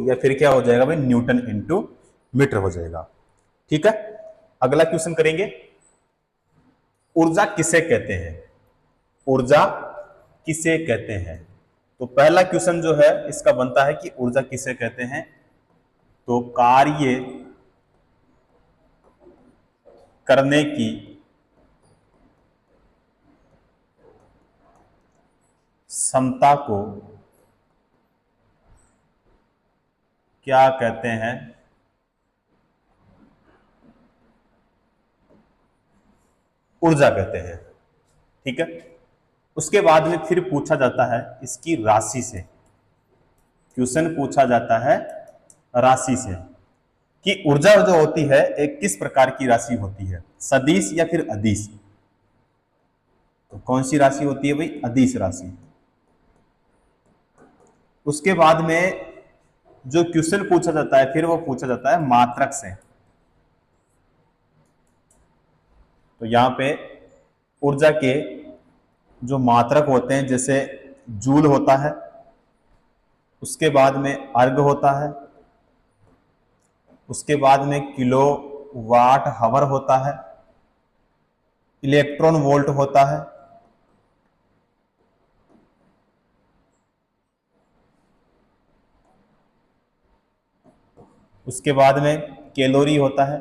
या फिर क्या हो जाएगा भाई न्यूटन इंटू मीटर हो जाएगा। ठीक है, अगला क्वेश्चन करेंगे, ऊर्जा किसे कहते हैं? ऊर्जा किसे कहते हैं? तो पहला क्वेश्चन जो है इसका बनता है कि ऊर्जा किसे कहते हैं? तो कार्य करने की क्षमता को क्या कहते हैं? ऊर्जा कहते हैं। ठीक है, उसके बाद में फिर पूछा जाता है इसकी राशि से, क्वेश्चन पूछा जाता है राशि से कि ऊर्जा जो होती है एक किस प्रकार की राशि होती है, सदिश या फिर अदिश? तो कौन सी राशि होती है भाई? अदिश राशि। उसके बाद में जो क्वेश्चन पूछा जाता है फिर वो पूछा जाता है मात्रक से। तो यहां पे ऊर्जा के जो मात्रक होते हैं जैसे जूल होता है, उसके बाद में अर्ग होता है, उसके बाद में किलो वाट हावर होता है, इलेक्ट्रॉन वोल्ट होता है, उसके बाद में कैलोरी होता है,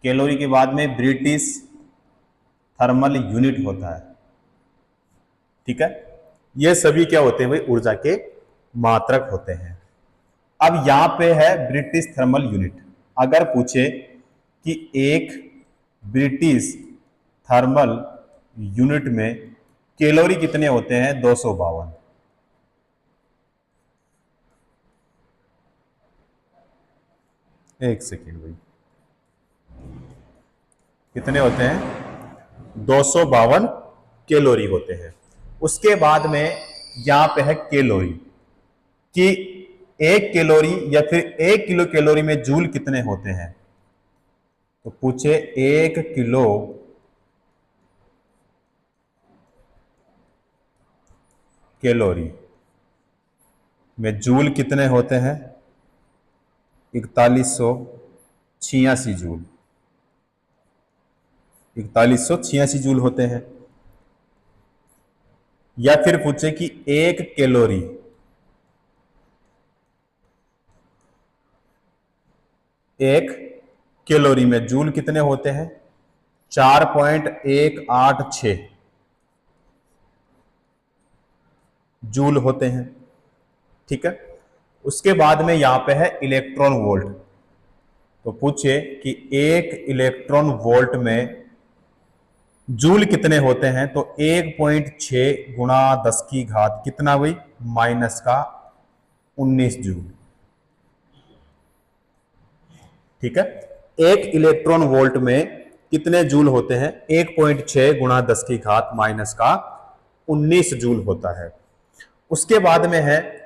कैलोरी के बाद में ब्रिटिश थर्मल यूनिट होता है। ठीक है, ये सभी क्या होते हैं भाई? ऊर्जा के मात्रक होते हैं। अब यहां पे है ब्रिटिश थर्मल यूनिट। अगर पूछे कि एक ब्रिटिश थर्मल यूनिट में कैलोरी कितने होते हैं? 252। एक सेकेंड भाई, कितने होते हैं? 252 कैलोरी होते हैं। उसके बाद में यहां पे है कैलोरी कि एक कैलोरी या फिर 1 किलो कैलोरी में जूल कितने होते हैं? तो पूछे 1 किलो कैलोरी में जूल कितने होते हैं? 4186 जूल, 4186 जूल होते हैं। या फिर पूछे कि 1 कैलोरी में जूल कितने होते हैं? 4.186 जूल होते हैं। ठीक है, उसके बाद में यहां पे है इलेक्ट्रॉन वोल्ट। तो पूछे कि 1 इलेक्ट्रॉन वोल्ट में जूल कितने होते हैं? तो 1.6 गुणा 10 की घात कितना भाई? -19 जूल। ठीक है, 1 इलेक्ट्रॉन वोल्ट में कितने जूल होते हैं? 1.6 गुणा 10 की घात -19 जूल होता है। उसके बाद में है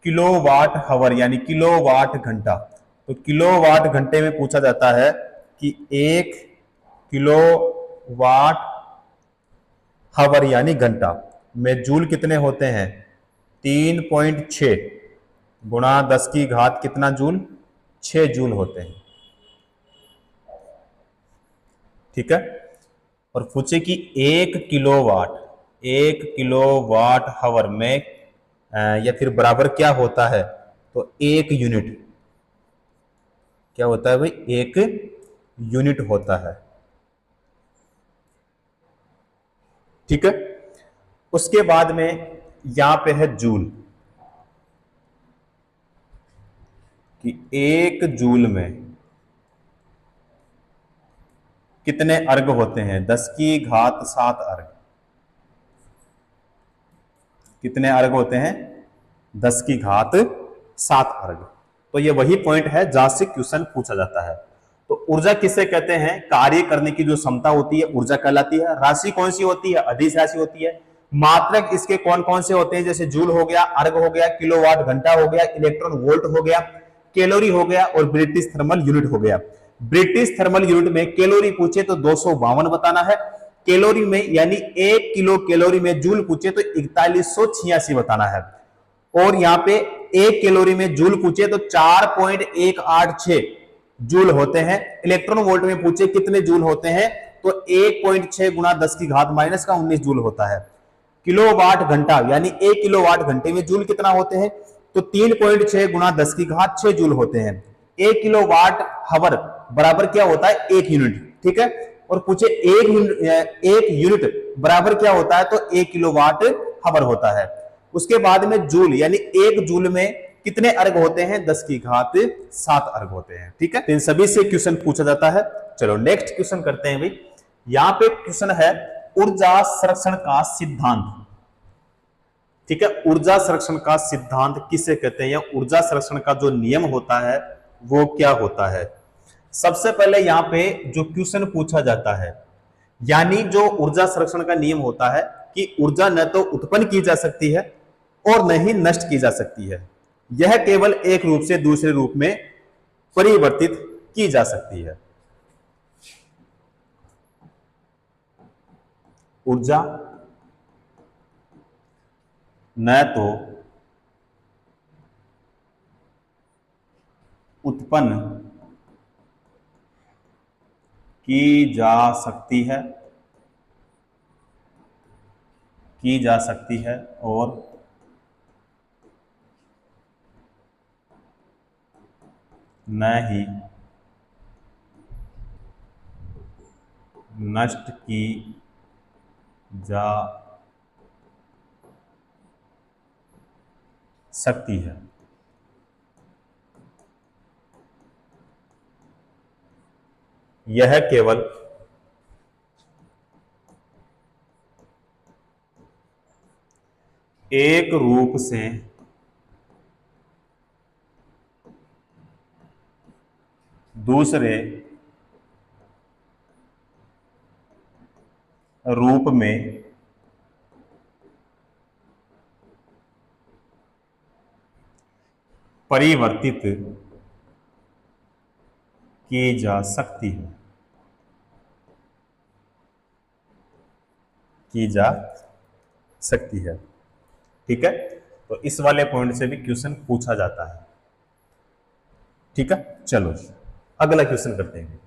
किलोवाट हावर यानी किलोवाट घंटा। तो किलोवाट घंटे में पूछा जाता है कि 1 किलोवाट हावर यानी घंटा में जूल कितने होते हैं? 3.6 गुणा 10 की घात कितना जूल? 6 जूल होते हैं। ठीक है, और पूछे कि 1 किलोवाट हावर में या फिर बराबर क्या होता है? तो 1 यूनिट क्या होता है भाई? 1 यूनिट होता है। ठीक है, उसके बाद में यहां पे है जूल कि 1 जूल में कितने अर्ग होते हैं? 10 की घात 7 अर्ग। कितने अर्ग होते हैं? 10 की घात 7 अर्ग। तो ये वही पॉइंट है जहां से क्वेश्चन पूछा जाता है। तो ऊर्जा किसे कहते हैं? कार्य करने की जो क्षमता होती है ऊर्जा कहलाती है। राशि कौन सी होती है? अदिश राशि होती है। मात्रक इसके कौन कौन से होते हैं? जैसे जूल हो गया, अर्ग हो गया, किलोवाट घंटा हो गया, इलेक्ट्रॉन वोल्ट हो गया, कैलोरी हो गया और ब्रिटिश थर्मल यूनिट हो गया। ब्रिटिश थर्मल यूनिट में कैलोरी पूछे तो 252 बताना है, कैलोरी में यानी 1 किलो कैलोरी में जूल पूछे तो 4186 बताना है। और यहाँ पे 1 कैलोरी में जूल पूछे तो 4.186 जूल होते हैं। इलेक्ट्रॉन वोल्ट में पूछे कितने जूल होते हैं तो 1.6 गुना 10 की घात माइनस का 19 जूल होता है। किलोवाट घंटा यानी 1 किलोवाट घंटे में जूल कितना होते हैं तो 3.6 गुना 10 की घात 6 जूल होते हैं। 1 किलोवाट हावर बराबर क्या होता है 1 यूनिट, ठीक है। और पूछे 1 यूनिट बराबर क्या होता है तो 1 किलोवाट हावर होता है। उसके बाद में जूल यानी 1 जूल में कितने अर्ग होते हैं 10 की घात 7 अर्ग होते हैं, ठीक है। इन सभी से क्वेश्चन पूछा जाता है। चलो नेक्स्ट क्वेश्चन करते हैं भाई। यहां पे क्वेश्चन है ऊर्जा संरक्षण का सिद्धांत, ठीक है। ऊर्जा संरक्षण का सिद्धांत किसे कहते हैं या ऊर्जा संरक्षण का जो नियम होता है वो क्या होता है। सबसे पहले यहां पे जो क्वेश्चन पूछा जाता है यानी जो ऊर्जा संरक्षण का नियम होता है कि ऊर्जा न तो उत्पन्न की जा सकती है और न ही नष्ट की जा सकती है, यह केवल एक रूप से दूसरे रूप में परिवर्तित की जा सकती है। ऊर्जा न तो उत्पन्न की जा सकती है और न ही नष्ट की जा सकती है। यह केवल एक रूप से दूसरे रूप में परिवर्तित की जा सकती है, ठीक है। तो इस वाले पॉइंट से भी क्वेश्चन पूछा जाता है, ठीक है। चलो अगला क्वेश्चन करते हैं।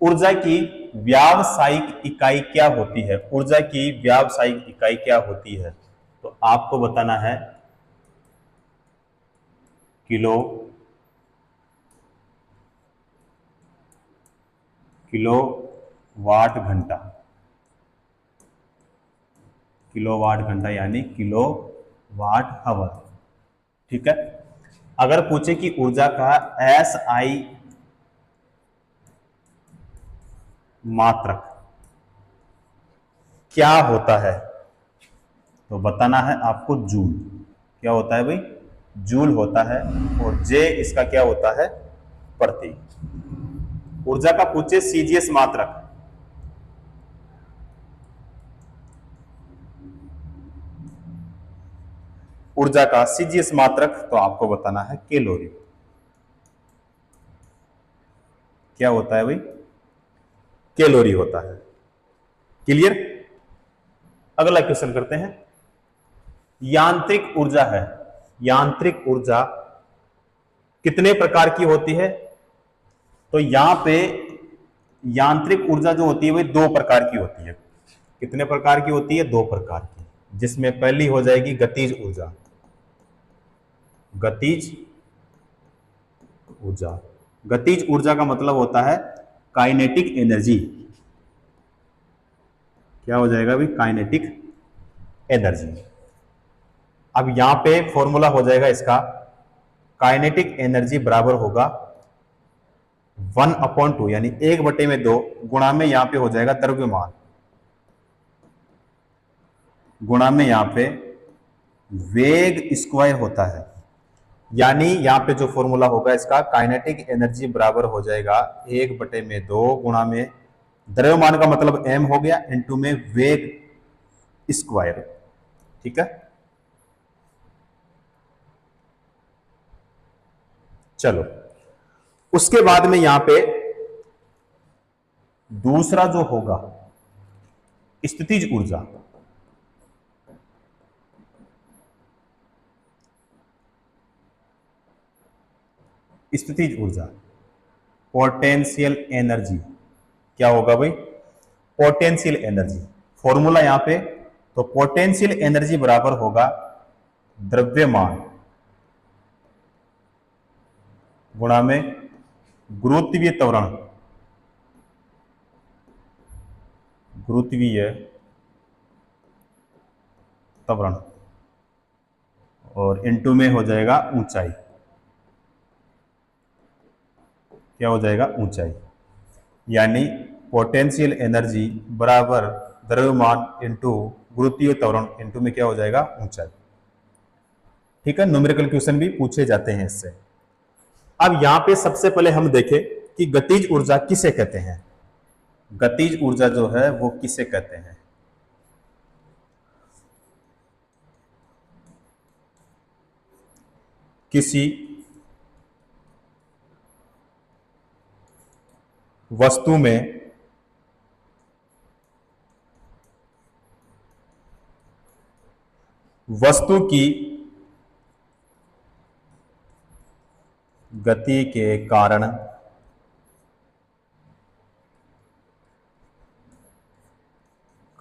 ऊर्जा की व्यावसायिक इकाई क्या होती है। ऊर्जा की व्यावसायिक इकाई क्या होती है तो आपको बताना है किलो वाट घंटा, किलोवाट घंटा यानी किलो वाट आवर, ठीक है। अगर पूछे कि ऊर्जा का SI मात्रक क्या होता है तो बताना है आपको जूल। क्या होता है भाई जूल होता है और J इसका क्या होता है प्रति। ऊर्जा का पूछे CGS मात्रक ऊर्जा का CGS मात्रक तो आपको बताना है कैलोरी। क्या होता है भाई कैलोरी होता है, क्लियर। अगला क्वेश्चन करते हैं। यांत्रिक ऊर्जा है, यांत्रिक ऊर्जा कितने प्रकार की होती है तो यहां पे यांत्रिक ऊर्जा जो होती है वह 2 प्रकार की होती है। कितने प्रकार की होती है 2 प्रकार की, जिसमें पहली हो जाएगी गतिज ऊर्जा। गतिज ऊर्जा, गतिज ऊर्जा का मतलब होता है काइनेटिक एनर्जी। क्या हो जाएगा भाई काइनेटिक एनर्जी। अब यहां पे फॉर्मूला हो जाएगा इसका, काइनेटिक एनर्जी बराबर होगा 1/2 यानी 1/2 गुणा में यहां पे हो जाएगा द्रव्यमान, गुणा में यहां पे वेग स्क्वायर होता है। यानी यहां पे जो फॉर्मूला होगा इसका काइनेटिक एनर्जी बराबर हो जाएगा 1/2 गुणा में द्रव्यमान का मतलब m हो गया इनटू में वेग स्क्वायर, ठीक है। चलो उसके बाद में यहां पे दूसरा जो होगा स्थितिज ऊर्जा। स्थितिज ऊर्जा, पोटेंशियल एनर्जी क्या होगा भाई, पोटेंशियल एनर्जी। फॉर्मूला यहां पे, तो पोटेंशियल एनर्जी बराबर होगा द्रव्यमान गुणा में गुरुत्वीय त्वरण, गुरुत्वीय त्वरण, और इनटू में हो जाएगा ऊंचाई, क्या हो जाएगा, ऊंचाई। यानी पोटेंशियल एनर्जी बराबर द्रव्यमान इंटू गुरुत्वीय त्वरण इंटू में क्या हो जाएगा, ऊंचाई। ठीक है, न्यूमेरिकल क्वेश्चन भी पूछे जाते हैं इससे। अब यहां पे सबसे पहले हम देखें कि गतिज ऊर्जा किसे कहते हैं। गतिज ऊर्जा जो है वो किसे कहते हैं। किसी वस्तु में वस्तु की गति के कारण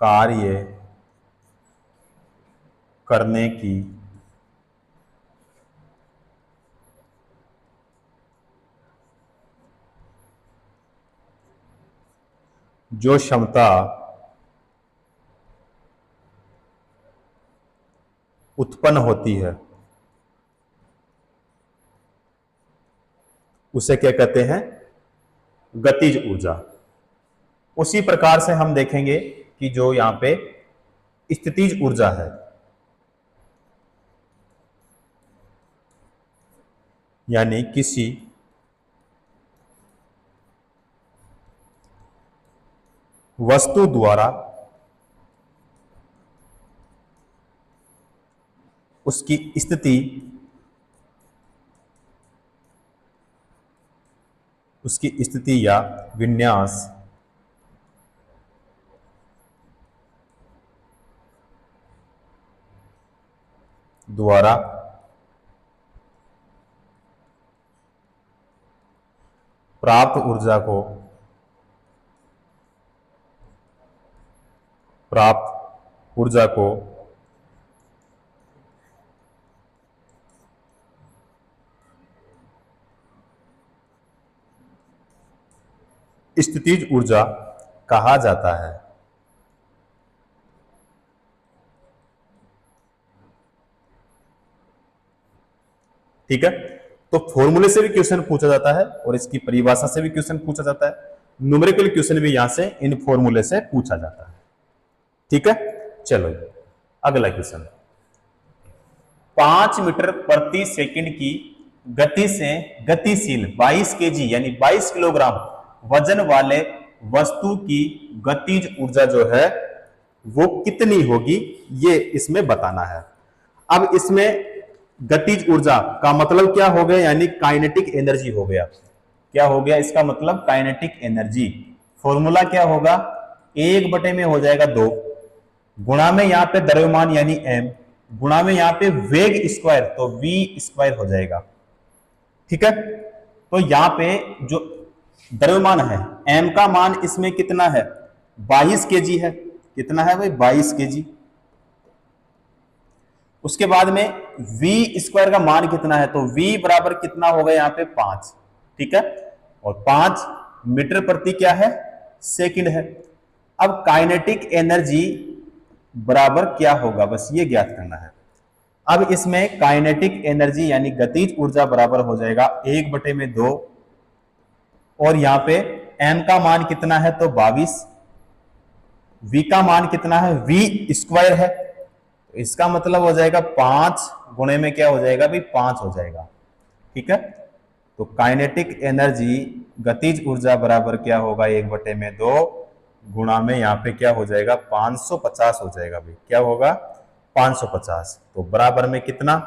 कार्य करने की जो क्षमता उत्पन्न होती है उसे क्या कहते हैं, गतिज ऊर्जा। उसी प्रकार से हम देखेंगे कि जो यहां पे स्थितिज ऊर्जा है, यानी किसी वस्तु द्वारा उसकी स्थिति, उसकी स्थिति या विन्यास द्वारा प्राप्त ऊर्जा को स्थितिज ऊर्जा कहा जाता है। ठीक है, तो फॉर्मूले से भी क्वेश्चन पूछा जाता है और इसकी परिभाषा से भी क्वेश्चन पूछा जाता है। न्यूमेरिकल क्वेश्चन भी यहां से इन फॉर्मूले से पूछा जाता है। ठीक है, चलो अगला क्वेश्चन। 5 मीटर प्रति सेकंड की गति से गतिशील 22 केजी यानी 22 किलोग्राम वजन वाले वस्तु की गतिज ऊर्जा जो है वो कितनी होगी, ये इसमें बताना है। अब इसमें गतिज ऊर्जा का मतलब क्या हो गया, यानी काइनेटिक एनर्जी हो गया। क्या हो गया इसका मतलब, काइनेटिक एनर्जी। फॉर्मूला क्या होगा, 1 बटे में हो जाएगा 2, गुणा में यहां पे द्रव्यमान यानी m, गुणा में यहां पे वेग स्क्वायर तो v स्क्वायर हो जाएगा। ठीक है, तो यहां पे जो द्रव्यमान है m का मान इसमें कितना है, 22 केजी है। कितना है भाई, 22 केजी। उसके बाद में v स्क्वायर का मान कितना है, तो v बराबर कितना होगा यहाँ पे 5। ठीक है, और 5 मीटर प्रति क्या है, सेकंड है। अब काइनेटिक एनर्जी बराबर क्या होगा, बस ये ज्ञात करना है। अब इसमें काइनेटिक एनर्जी यानी गतिज ऊर्जा बराबर हो जाएगा 1 बटे में 2, और यहां पे m का मान कितना है, तो 22, v का मान कितना है, v स्क्वायर है, तो इसका मतलब हो जाएगा 5 गुणे में क्या हो जाएगा भाई, 5 हो जाएगा। ठीक है, तो काइनेटिक एनर्जी गतिज ऊर्जा बराबर क्या होगा, 1 बटे में 2 गुणा में यहाँ पे क्या हो जाएगा, 550 हो जाएगा भाई। क्या होगा, 550। तो बराबर में कितना,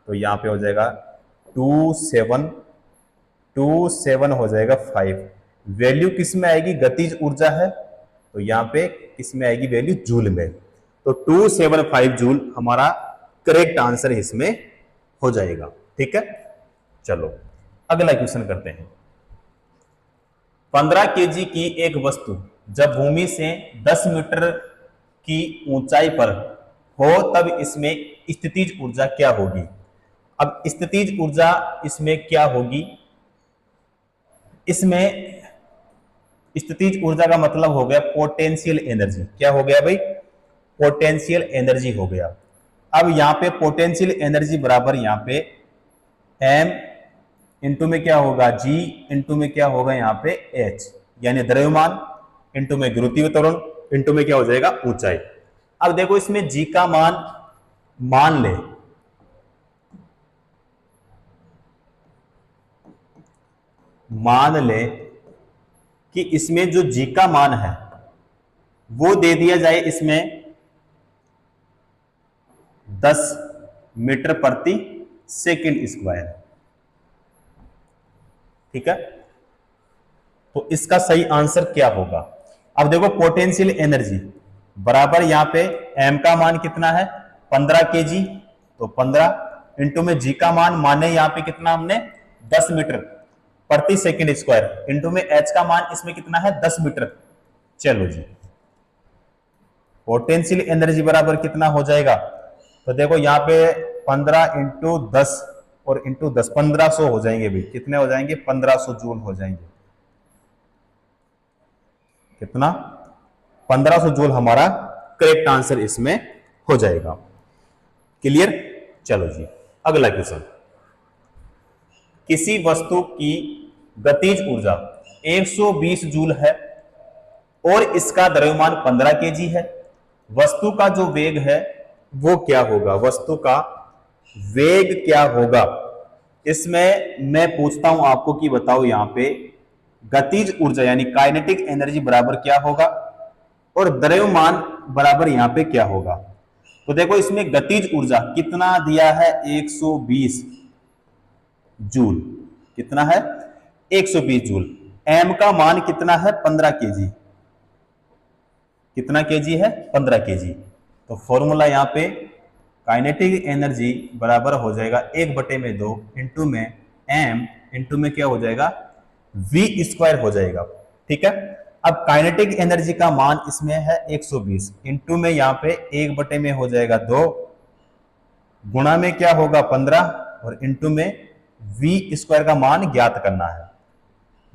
तो यहाँ पे हो जाएगा 27 हो जाएगा 5। वैल्यू किस में आएगी, गतिज ऊर्जा है तो यहाँ पे किस में आएगी वैल्यू, जूल में। तो 275 जूल हमारा करेक्ट आंसर इसमें हो जाएगा। ठीक है, चलो अगला क्वेश्चन करते हैं। 15 केजी की एक वस्तु जब भूमि से 10 मीटर की ऊंचाई पर हो तब इसमें स्थितिज ऊर्जा क्या होगी। अब स्थितिज ऊर्जा इसमें क्या होगी, इसमें स्थितिज ऊर्जा का मतलब हो गया पोटेंशियल एनर्जी। क्या हो गया भाई, पोटेंशियल एनर्जी हो गया। अब यहां पे पोटेंशियल एनर्जी बराबर यहां पे m इंटू में क्या होगा g इंटू में क्या होगा यहां पे h, यानी द्रव्यमान इंटू में गुरुत्वीय त्वरण इंटू में क्या हो जाएगा ऊंचाई। अब देखो इसमें g का मान ले कि इसमें जो g का मान है वो दे दिया जाए इसमें 10 मीटर प्रति सेकंड स्क्वायर। ठीक है, तो इसका सही आंसर क्या होगा। अब देखो पोटेंशियल एनर्जी बराबर यहां पे m का मान कितना है 15 केजी, तो 15 इंटू में g का मान माने यहां पे कितना हमने 10 मीटर प्रति सेकंड स्क्वायर इंटू में h का मान इसमें कितना है 10 मीटर। चलो जी, पोटेंशियल एनर्जी बराबर कितना हो जाएगा, तो देखो यहां पे 15 इंटू 10 और इंटू 10 1500 हो जाएंगे भाई। कितने हो जाएंगे 1500 जूल हो जाएंगे। कितना 1500 जूल हमारा करेक्ट आंसर इसमें हो जाएगा। क्लियर। चलो जी अगला क्वेश्चन। किसी वस्तु की गतिज ऊर्जा 120 जूल है और इसका द्रव्यमान 15 केजी है। वस्तु का जो वेग है वो क्या होगा, वस्तु का वेग क्या होगा। इसमें मैं पूछता हूं आपको कि बताओ यहां पे गतिज ऊर्जा यानी काइनेटिक एनर्जी बराबर क्या होगा और द्रव्यमान बराबर यहां पे क्या होगा। तो देखो इसमें गतिज ऊर्जा कितना दिया है 120 जूल। कितना है 120 जूल। एम का मान कितना है 15 केजी। कितना केजी है 15 केजी। तो फॉर्मूला यहां पे काइनेटिक एनर्जी बराबर हो जाएगा 1/2 इंटू में एम इंटू में क्या हो जाएगा v स्क्वायर हो जाएगा। ठीक है, अब काइनेटिक एनर्जी का मान इसमें है 120 इंटू में यहां पे 1 में हो जाएगा 2 गुणा में क्या होगा 15 और इंटू में v स्क्वायर का मान ज्ञात करना है।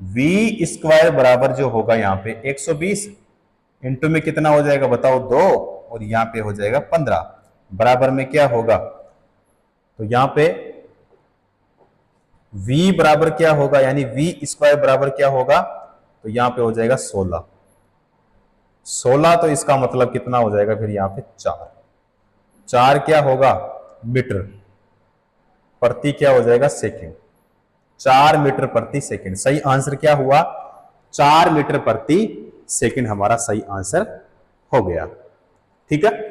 v स्क्वायर बराबर जो होगा यहां पे 120 इंटू में कितना हो जाएगा बताओ 2 और यहां पे हो जाएगा 15 बराबर में क्या होगा, तो यहां पे v बराबर क्या होगा यानी v स्क्वायर बराबर क्या होगा, तो यहां पे हो जाएगा 16 तो इसका मतलब कितना हो जाएगा फिर यहां पे 4 क्या होगा मीटर प्रति क्या हो जाएगा सेकंड। 4 मीटर प्रति सेकंड सही आंसर क्या हुआ 4 मीटर प्रति सेकंड हमारा सही आंसर हो गया। ठीक है।